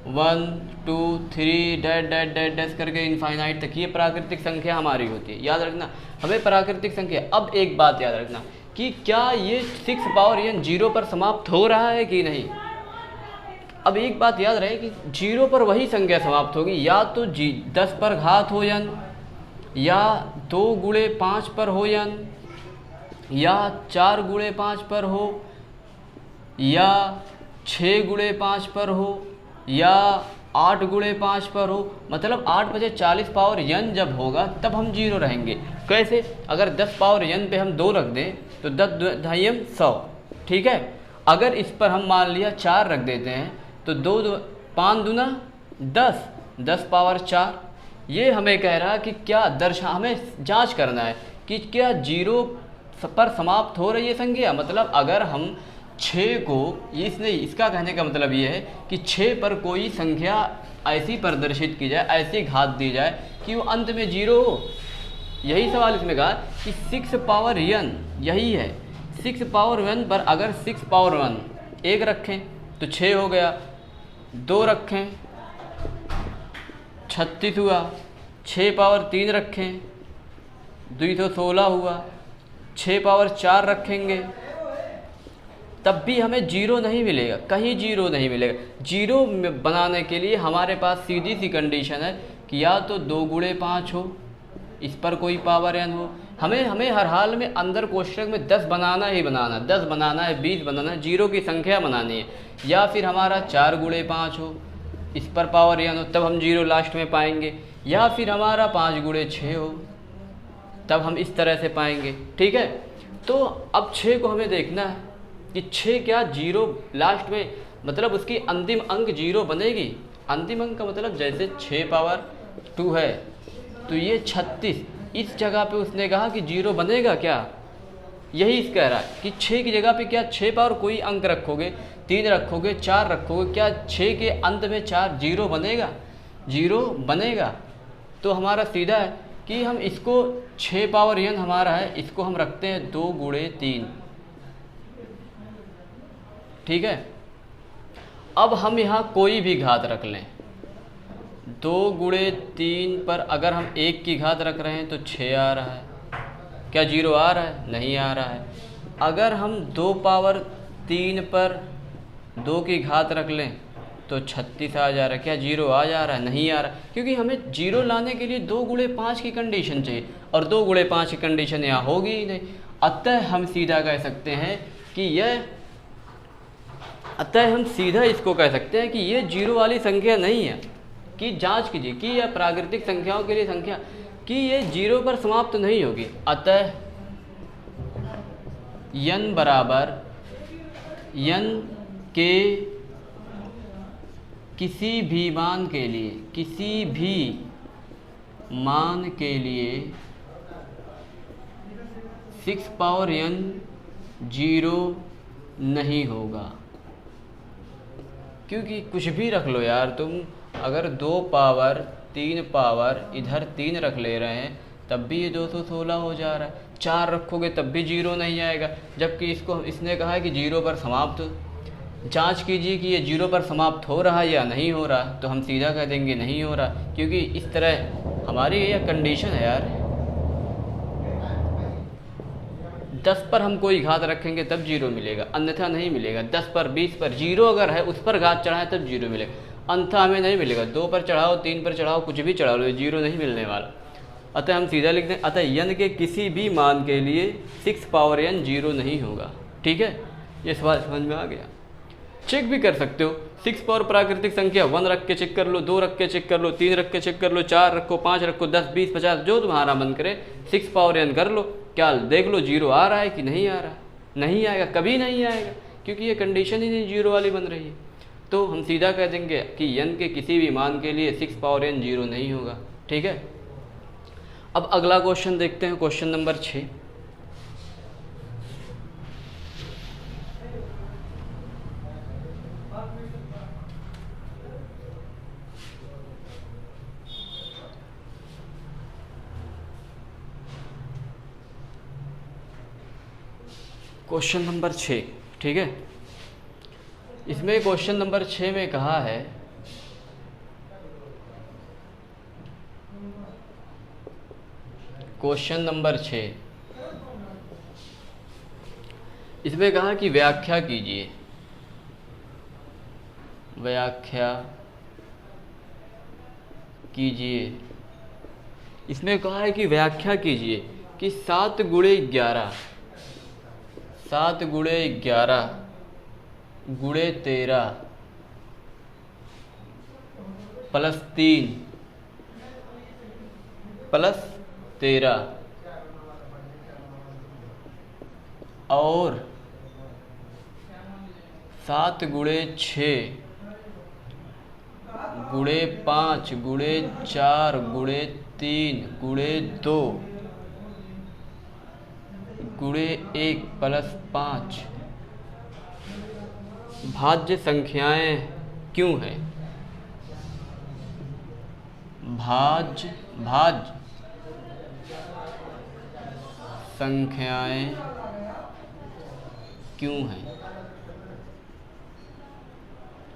1 2 3 डैश डैश डैश डैश करके इनफाइनाइट तक, ये प्राकृतिक संख्या हमारी होती है। याद रखना हमें प्राकृतिक संख्या। अब एक बात याद रखना कि क्या ये 6 पावर n 0 पर समाप्त हो रहा है कि नहीं। अब एक बात याद रहे कि 0 पर वही संख्या समाप्त होगी, या तो 10 पर घात हो n, या 2 गुणे 5 पर हो n, या 4 गुणे 5 पर हो, या 6 गुणे 5 पर हो, या 8 गुणे 5 पर हो। मतलब 8 बजे 40 पावर n जब होगा तब हम 0 रहेंगे। कैसे? अगर 10 पावर n पे हम 2 रख दें तो 10 ढाईम 100, ठीक है। अगर इस पर हम मान लिया 4 रख देते हैं तो 5 दूना 10, 10 पावर 4। ये हमें कह रहा है कि क्या हमें जांच करना है कि क्या 0 पर समाप्त हो रही है संख्या। मतलब अगर हम 6 को, इसका कहने का मतलब ये है कि 6 पर कोई संख्या ऐसी प्रदर्शित की जाए, ऐसी घात दी जाए कि वो अंत में 0 हो। यही सवाल इसमें कहा कि 6 पावर n, यही है 6 पावर 1 पर अगर 6 पावर 1 1 रखें तो 6 हो गया, 2 रखें 36 हुआ, 6 पावर 3 रखें 216 हुआ, 6 पावर 4 रखेंगे तब भी हमें 0 नहीं मिलेगा, कहीं 0 नहीं मिलेगा। 0 बनाने के लिए हमारे पास सीधी सी कंडीशन है कि या तो 2 गुणे 5 हो, इस पर कोई पावर n हो। हमें हर हाल में अंदर कोष्ठक में 10 बनाना ही बनाना, 10 बनाना है, 20 बनाना है, 0 की संख्या बनानी है। या फिर हमारा 4 गुणे 5 हो, इस पर पावर n हो, तब हम 0 लास्ट में पाएंगे। या फिर हमारा 5 गुणे 6 हो, तब हम इस तरह से पाएंगे, ठीक है। तो अब 6 को हमें देखना है कि 6 क्या 0 लास्ट में, मतलब उसकी अंतिम अंक 0 बनेगी। अंतिम अंक का मतलब जैसे 6 पावर 2 है तो ये 36, इस जगह पे उसने कहा कि 0 बनेगा क्या, यही इस कह रहा है कि 6 की जगह पे क्या 6 पावर कोई अंक रखोगे, 3 रखोगे, 4 रखोगे, क्या 6 के अंत में 4 0 बनेगा, 0 बनेगा। तो हमारा सीधा है कि हम इसको 6 पावर n हमारा है, इसको हम रखते हैं 2 गुणे 3, ठीक है। अब हम यहाँ कोई भी घात रख लें, 2 गुणे 3 पर अगर हम 1 की घात रख रहे हैं तो 6 आ रहा है, क्या 0 आ रहा है? नहीं आ रहा है। अगर हम 2 पावर 3 पर 2 की घात रख लें तो 36 आ जा रहा है, क्या 0 आ जा रहा है? नहीं आ रहा, क्योंकि हमें 0 लाने के लिए 2 गुणे 5 की कंडीशन चाहिए और 2 गुणे 5 की कंडीशन यहाँ होगी ही नहीं। अतः हम सीधा कह सकते हैं कि हम सीधा इसको कह सकते हैं कि ये 0 वाली संख्या नहीं है। कि जांच कीजिए कि यह प्राकृतिक संख्याओं के लिए संख्या कि ये 0 पर समाप्त नहीं होगी। अतः n बराबर n के किसी भी मान के लिए 6 पावर n 0 नहीं होगा। क्योंकि कुछ भी रख लो यार तुम, अगर 2 पावर 3 पावर इधर 3 रख ले रहे हैं तब भी ये 216 हो जा रहा है, 4 रखोगे तब भी 0 नहीं आएगा, जबकि इसने कहा है कि 0 पर समाप्त। जांच कीजिए कि ये 0 पर समाप्त हो रहा है या नहीं हो रहा, तो हम सीधा कह देंगे नहीं हो रहा, क्योंकि इस तरह हमारी यह कंडीशन है यार। 10 पर हम कोई घात रखेंगे तब 0 मिलेगा, अन्यथा नहीं मिलेगा। 10 पर 20 पर 0 अगर है उस पर घात चढ़ाएं तब 0 मिलेगा, अन्यथा हमें नहीं मिलेगा। 2 पर चढ़ाओ, 3 पर चढ़ाओ, कुछ भी चढ़ा लो, 0 नहीं मिलने वाला। अतः हम सीधा लिख दें, अतः n के किसी भी मान के लिए 6 पावर n 0 नहीं होगा, ठीक है। ये सवाल समझ में आ गया। चेक भी कर सकते हो, 6 पावर प्राकृतिक संख्या 1 रख के चेक कर लो, 2 रख के चेक कर लो, 3 रख के चेक कर लो, 4 रखो, 5 रखो, 10 20 50 जो तुम्हारा मन करे 6 पावर n कर लो, क्या देख लो 0 आ रहा है कि नहीं आ रहा है। नहीं आएगा, कभी नहीं आएगा, क्योंकि ये कंडीशन ही नहीं 0 वाली बन रही है। तो हम सीधा कह देंगे कि n के किसी भी मान के लिए 6 पावर n 0 नहीं होगा, ठीक है। अब अगला क्वेश्चन देखते हैं, क्वेश्चन नंबर 6। क्वेश्चन नंबर 6, ठीक है। इसमें क्वेश्चन नंबर 6 में कहा है क्वेश्चन नंबर 6 इसमें कहा कि व्याख्या कीजिए, व्याख्या कीजिए। इसमें कहा है कि व्याख्या कीजिए कि 7 गुणे 11 7 गुणे 11 गुणे 13 प्लस 3 प्लस 13 और 7 गुणे 6 गुणे 5 गुणे 4 गुणे 3 गुणे 2 गुणे 1 प्लस 5 भाज्य संख्याएं क्यों हैं? भाज्य संख्याएं क्यों हैं?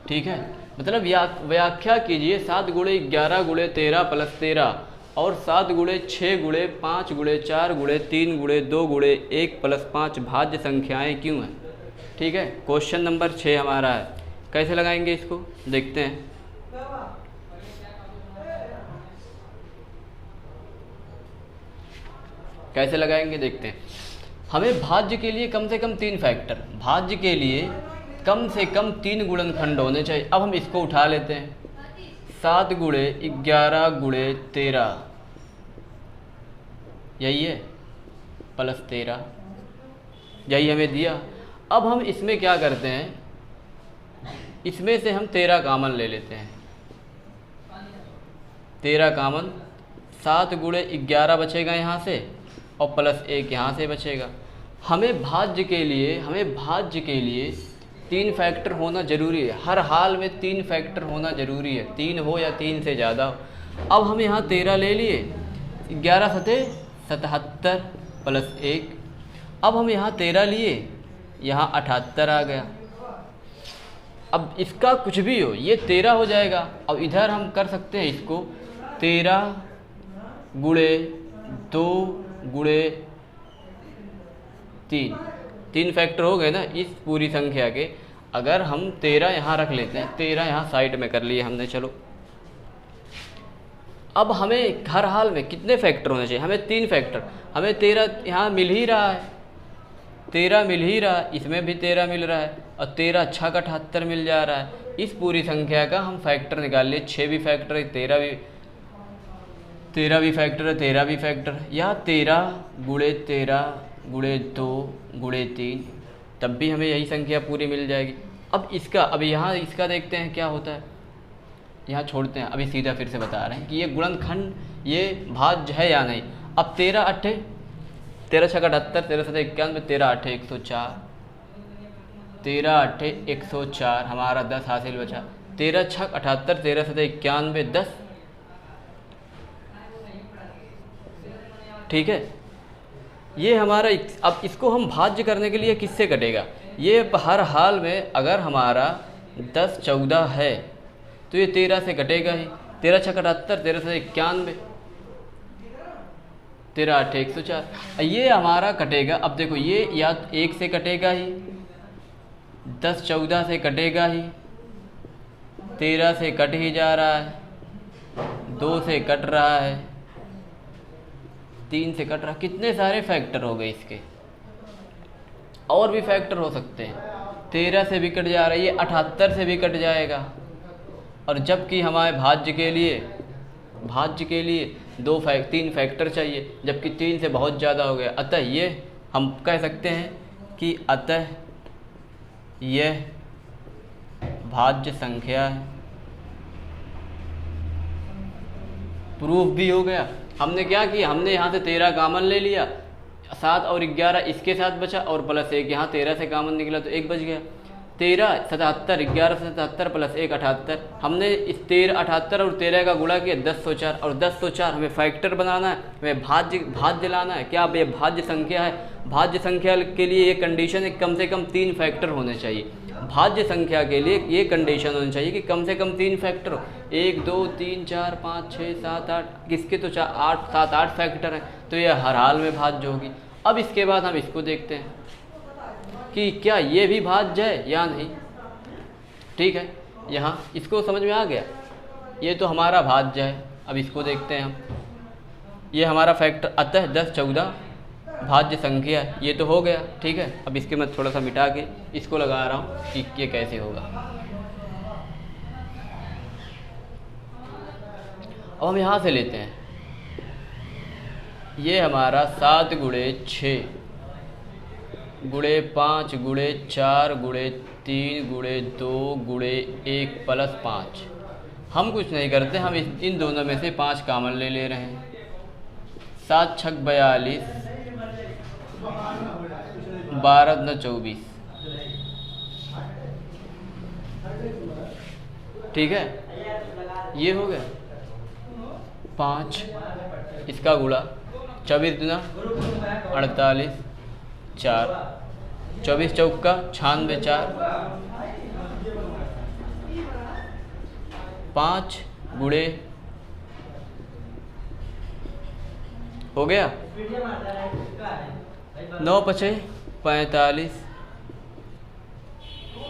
ठीक है, मतलब व्याख्या कीजिए 7 गुणे 11 गुणे 13 प्लस 13 और 7 गुणे 6 गुणे 5 गुणे 4 गुणे 3 गुणे 2 गुणे 1 प्लस 5 भाज्य संख्याएं क्यों हैं? ठीक है, क्वेश्चन नंबर 6 हमारा है। कैसे लगाएंगे इसको देखते हैं। कैसे लगाएंगे देखते हैं। हमें भाज्य के लिए कम से कम 3 फैक्टर, भाज्य के लिए कम से कम 3 गुणनखंड होने चाहिए। अब हम इसको उठा लेते हैं। 7 गुणे 11 गुणे 13 यही है, प्लस 13 यही हमें दिया। अब हम इसमें क्या करते हैं, इसमें से हम 13 कामन ले लेते हैं। 13 कामन, 7 गुणे 11 बचेगा यहाँ से और प्लस 1 यहाँ से बचेगा। हमें भाज्य के लिए 3 फैक्टर होना ज़रूरी है। हर हाल में 3 फैक्टर होना ज़रूरी है, 3 हो या 3 से ज़्यादा हो। अब हम यहाँ 13 ले लिए, 11 सते 77 प्लस 1। अब हम यहाँ 13 लिए, यहाँ 78 आ गया। अब इसका कुछ भी हो ये 13 हो जाएगा। अब इधर हम कर सकते हैं इसको 13 गुणे 2 गुणे 3 फैक्टर हो गए ना इस पूरी संख्या के। अगर हम 13 यहाँ रख लेते हैं, 13 यहाँ साइड में कर लिए हमने, चलो। अब हमें हर हाल में कितने फैक्टर होने चाहिए? हमें 3 फैक्टर। हमें 13 यहाँ मिल ही रहा है, 13 मिल ही रहा है, इसमें भी 13 मिल रहा है और 13 6 का 78 मिल जा रहा है। इस पूरी संख्या का हम फैक्टर निकाल लिए। 6 भी फैक्टर है, 13 भी फैक्टर है, 13 भी फैक्टर है। या 13 गुणे 2 गुणे 3, तब भी हमें यही संख्या पूरी मिल जाएगी। अब यहाँ इसका देखते हैं क्या होता है। यहाँ छोड़ते हैं, अभी सीधा फिर से बता रहे हैं कि ये गुणनखंड, ये भाज्य है या नहीं। अब 13 6 का 78, 13 7 91, 13 8 104, 13 8 104 हमारा 10 हासिल बचा। 13 6 78, 13 7 91 10। ठीक है, ये हमारा। अब इसको हम भाज्य करने के लिए किससे कटेगा? ये हर हाल में अगर हमारा 10 14 है तो ये 13 से कटेगा ही। 13 6 78, 13 7 91, 13 8 104 ये हमारा कटेगा। अब देखो ये या 1 से कटेगा ही, 10 14 से कटेगा ही, 13 से कट ही जा रहा है, 2 से कट रहा है, 3 से कट रहा। कितने सारे फैक्टर हो गए इसके, और भी फैक्टर हो सकते हैं। 13 से भी कट जा रहा है, ये 78 से भी कट जाएगा। और जबकि हमारे भाज्य के लिए 3 फैक्टर चाहिए, जबकि 3 से बहुत ज़्यादा हो गया। अतः ये हम कह सकते हैं कि अतः यह भाज्य संख्या है। प्रूफ भी हो गया। हमने क्या किया, हमने यहाँ से 13 कामन ले लिया, 7 और 11 इसके साथ बचा और प्लस 1 यहाँ 13 से कामन निकला तो 1 बच गया। 13 77, 11 77 प्लस 1 78। हमने इस 13 78 और 13 का गुणा किया 1004 और 1004 हमें फैक्टर बनाना है, हमें भाज्य लाना है। क्या अब ये भाज्य संख्या है? भाज्य संख्या के लिए ये कंडीशन है कम से कम 3 फैक्टर होने चाहिए। भाज्य संख्या के लिए ये कंडीशन होनी चाहिए कि कम से कम 3 फैक्टर हो। 1 2 3 4 5 6 7 8, किसके तो 8 7 8 फैक्टर हैं, तो ये हर हाल में भाज्य होगी। अब इसके बाद हम इसको देखते हैं कि क्या ये भी भाज्य है या नहीं। ठीक है, यहाँ इसको समझ में आ गया, ये तो हमारा भाज्य है। अब इसको देखते हैं हम, ये हमारा फैक्टर अतः 10 14 भाज्य संख्या, ये तो हो गया। ठीक है, अब इसके मैं थोड़ा सा मिटा के इसको लगा रहा हूँ कि ये कैसे होगा। अब हम यहाँ से लेते हैं, ये हमारा 7 गुणे 6 गुणे 5 गुणे 4 गुणे 3 गुणे 2 गुणे 1 प्लस 5। हम कुछ नहीं करते, हम इन दोनों में से 5 कॉमन ले रहे हैं। 7 छक 42, 12 दूना 24। ठीक है, ये हो गया 5 इसका गुणा 24 दूना 48, 4 24 चौका 96, 4 5 गुणे हो गया 9 पचे 45,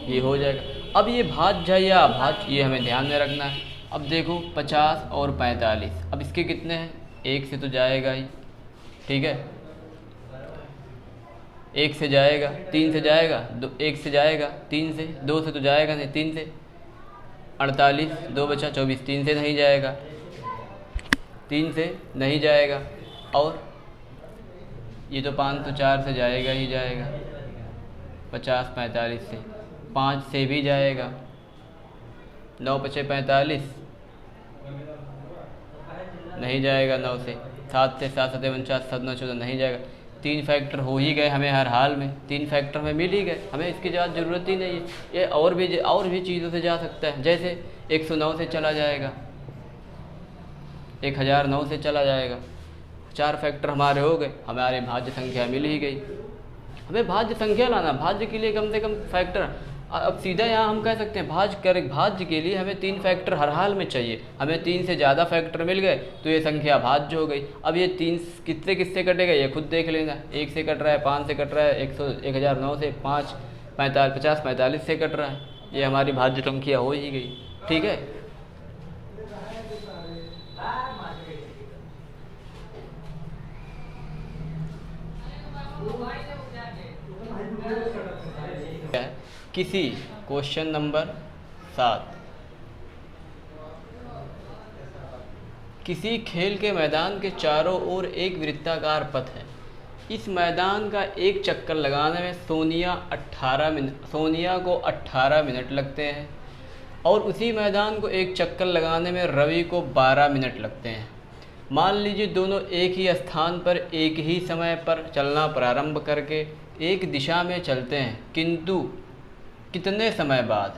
ये हो जाएगा। अब ये भाज्य या अभाज्य ये हमें ध्यान में रखना है। अब देखो 50 और 45, अब इसके कितने हैं? 1 से तो जाएगा ही, ठीक है, 1 से जाएगा, 3 से जाएगा, 1 से जाएगा, 3 से, 2 से तो जाएगा नहीं, 3 से 48, 2 बचा 24, 3 से नहीं जाएगा, 3 से नहीं जाएगा, और ये तो 5 तो 4 से जाएगा ही जाएगा, 50 45 से, 5 से भी जाएगा, 9 पचे 45 नहीं जाएगा, 9 से, 7 से 7 7 49 7 9 14 नहीं जाएगा। 3 फैक्टर हो ही गए हमें हर हाल में, 3 फैक्टर हमें मिल ही गए, हमें इसकी ज़्यादा ज़रूरत ही नहीं है। ये और भी चीज़ों से जा सकता है, जैसे 109 से चला जाएगा, 1009 से चला जाएगा। 4 फैक्टर हमारे हो गए, हमारे भाज्य संख्या मिल ही गई। हमें भाज्य संख्या लाना, भाज्य के लिए कम से कम फैक्टर। अब सीधा यहाँ हम कह सकते हैं भाज्य के लिए हमें 3 फैक्टर हर हाल में चाहिए। हमें 3 से ज़्यादा फैक्टर मिल गए तो ये संख्या भाज्य हो गई। अब ये 3 किससे कटेगा ये खुद देख लेना। 1 से कट रहा है, 5 से कट रहा है, 1009 से, 5 50 45 से कट रहा है, ये हमारी भाज्य संख्या हो ही गई। ठीक है, किसी क्वेश्चन नंबर 7, किसी खेल के मैदान के चारों ओर एक वृत्ताकार पथ है। इस मैदान का एक चक्कर लगाने में सोनिया को 18 मिनट लगते हैं और उसी मैदान को एक चक्कर लगाने में रवि को 12 मिनट लगते हैं। मान लीजिए दोनों एक ही स्थान पर एक ही समय पर चलना प्रारंभ करके एक दिशा में चलते हैं, किंतु कितने समय बाद?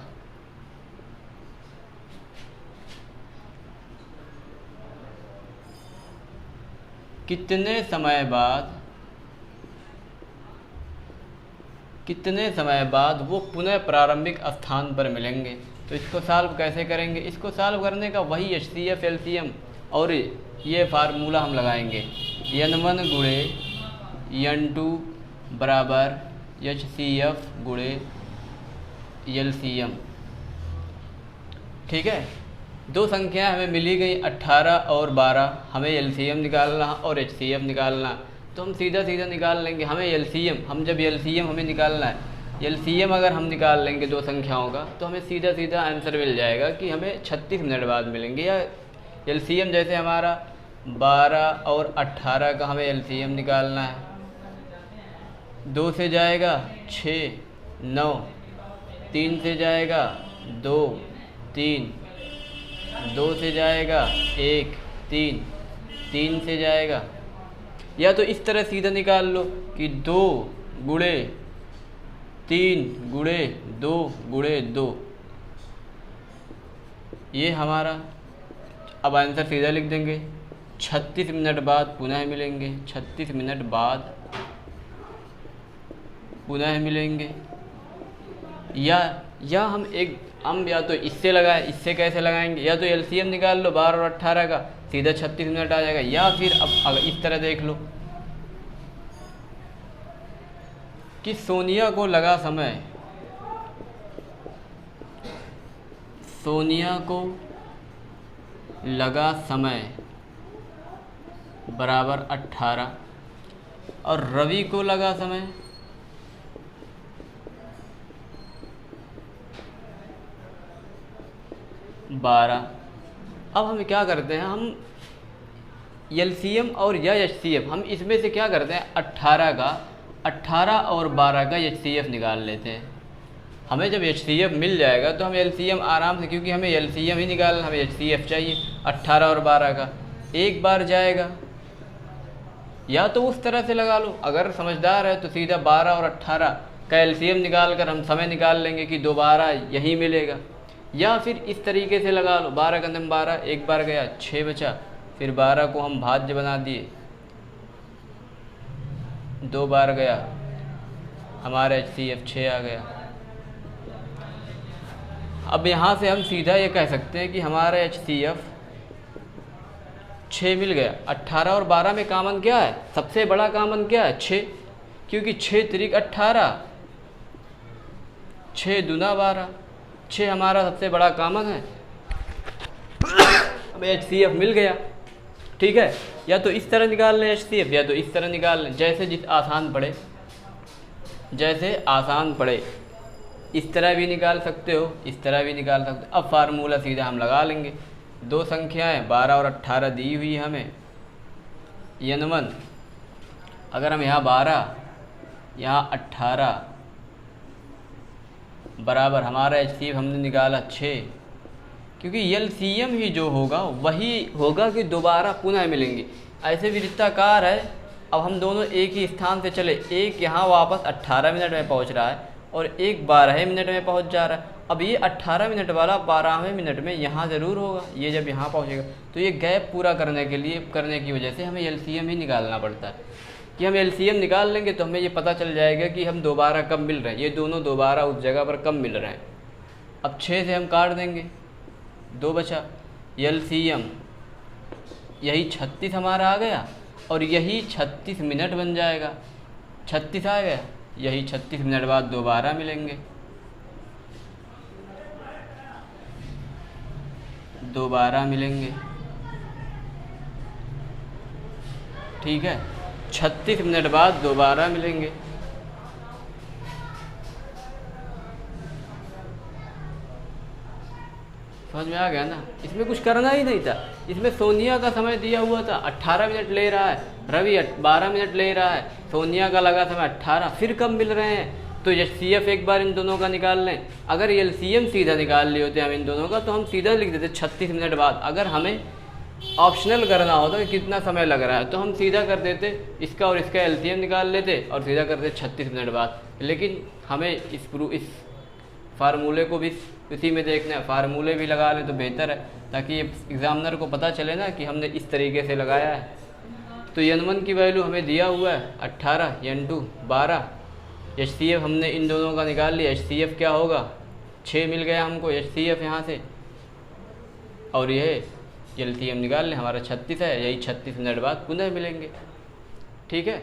कितने समय बाद वो पुनः प्रारंभिक स्थान पर मिलेंगे। तो इसको सॉल्व कैसे करेंगे? इसको सॉल्व करने का वही HCF LCM और ये फार्मूला हम लगाएंगे, N1 गुणे N2 बराबर HCF गुणे LCM। ठीक है, दो संख्याएं हमें मिली गई 18 और 12, हमें LCM निकालना और HCF निकालना। तो हम सीधा निकाल लेंगे। हमें LCM हमें निकालना है, LCM अगर हम निकाल लेंगे दो संख्याओं का तो हमें सीधा आंसर मिल जाएगा कि हमें 36 मिनट बाद मिलेंगे। या LCM जैसे हमारा 12 और 18 का हमें LCM निकालना है, 2 से जाएगा 6 9, 3 से जाएगा 2 3, 2 से जाएगा 1 3, 3 से जाएगा, या तो इस तरह सीधा निकाल लो कि 2 गुणे 3 गुणे 2 गुणे 2, ये हमारा। अब आंसर सीधा लिख देंगे, 36 मिनट बाद पुनः मिलेंगे, 36 मिनट बाद पुनः मिलेंगे। या हम या तो इससे लगाएं, इससे कैसे लगाएंगे? या तो LCM निकाल लो 12 और 18 का, सीधा 36 मिनट आ जाएगा। या फिर अब अगर इस तरह देख लो कि सोनिया को लगा समय बराबर 18 और रवि को लगा समय बारह। अब हम क्या करते हैं, हम LCM और या HCF हम इसमें से क्या करते हैं, 18 का 18 और 12 का HCF निकाल लेते हैं। हमें जब HCF मिल जाएगा तो हम LCM आराम से, क्योंकि हमें LCM ही निकालना, हमें HCF चाहिए 18 और 12 का। एक बार जाएगा, या तो उस तरह से लगा लो, अगर समझदार है तो सीधा 12 और 18 का LCM निकाल कर हम समय निकाल लेंगे कि दोबारा यही मिलेगा, या फिर इस तरीके से लगा लो 12 का 12, एक बार गया 6 बचा, फिर 12 को हम भाज्य बना दिए, 2 बार गया, हमारा HCF 6 आ गया। अब यहाँ से हम सीधा ये कह सकते हैं कि हमारा HCF 6 मिल गया। 18 और 12 में कॉमन क्या है? सबसे बड़ा कॉमन क्या है? 6, क्योंकि 6 त्रिक 18, 6 दूना 12, 6 हमारा सबसे बड़ा कॉमन है। अब HCF मिल गया, ठीक है। या तो इस तरह निकाल लें HCF, या तो इस तरह निकाल लें, जैसे जिस आसान पड़े, जैसे आसान पड़े। इस तरह भी निकाल सकते हो, इस तरह भी निकाल सकते हो। अब फार्मूला सीधा हम लगा लेंगे। दो संख्याएं 12 और 18 दी हुई हमें, N1, अगर हम यहाँ 12 यहाँ 18 बराबर हमारा HCF हमने निकाला 6, क्योंकि LCM ही जो होगा वही होगा कि दोबारा पुनः मिलेंगे। ऐसे वृत्ताकार है। अब हम दोनों एक ही स्थान से चले, एक यहाँ वापस 18 मिनट में पहुँच रहा है और एक 12 मिनट में पहुँच जा रहा है। अब ये 18 मिनट वाला 12वें मिनट में यहाँ ज़रूर होगा, ये जब यहाँ पहुँचेगा तो ये गैप पूरा करने की वजह से हमें LCM ही निकालना पड़ता है। कि हम LCM निकाल लेंगे तो हमें ये पता चल जाएगा कि हम दोबारा कब मिल रहे हैं, ये दोनों दोबारा उस जगह पर कब मिल रहे हैं। अब 6 से हम काट देंगे, 2 बचा, LCM यही 36 हमारा आ गया और यही 36 मिनट बन जाएगा। 36 आ गया, यही 36 मिनट बाद दोबारा मिलेंगे, दोबारा मिलेंगे, ठीक है। 36 मिनट बाद दोबारा मिलेंगे। समझ में आ गया ना? इसमें कुछ करना ही नहीं था। इसमें सोनिया का समय दिया हुआ था, 18 मिनट ले रहा है, रवि 12 मिनट ले रहा है, सोनिया का लगा समय 18, फिर कब मिल रहे हैं तो HCF एक बार इन दोनों का निकाल लें। अगर LCM सीधा निकाल लिए होते हम इन दोनों का तो हम सीधा लिख देते 36 मिनट बाद। अगर हमें ऑप्शनल करना होता कि कितना समय लग रहा है तो हम सीधा कर देते इसका और इसका LCM निकाल लेते और सीधा कर देते 36 मिनट बाद। लेकिन हमें इस फार्मूले को भी इसी में देखना है, फार्मूले भी लगा लें तो बेहतर है, ताकि एग्ज़ामिनर को पता चले ना कि हमने इस तरीके से लगाया है। तो N1 की वैल्यू हमें दिया हुआ है 18, N2 12, HCF हमने इन दोनों का निकाल लिया। HCF क्या होगा? 6 मिल गया हमको HCF यहाँ से, और यह LCM निकाल लें, हमारा 36 है, यही 36 मिनट बाद पुनः मिलेंगे, ठीक है।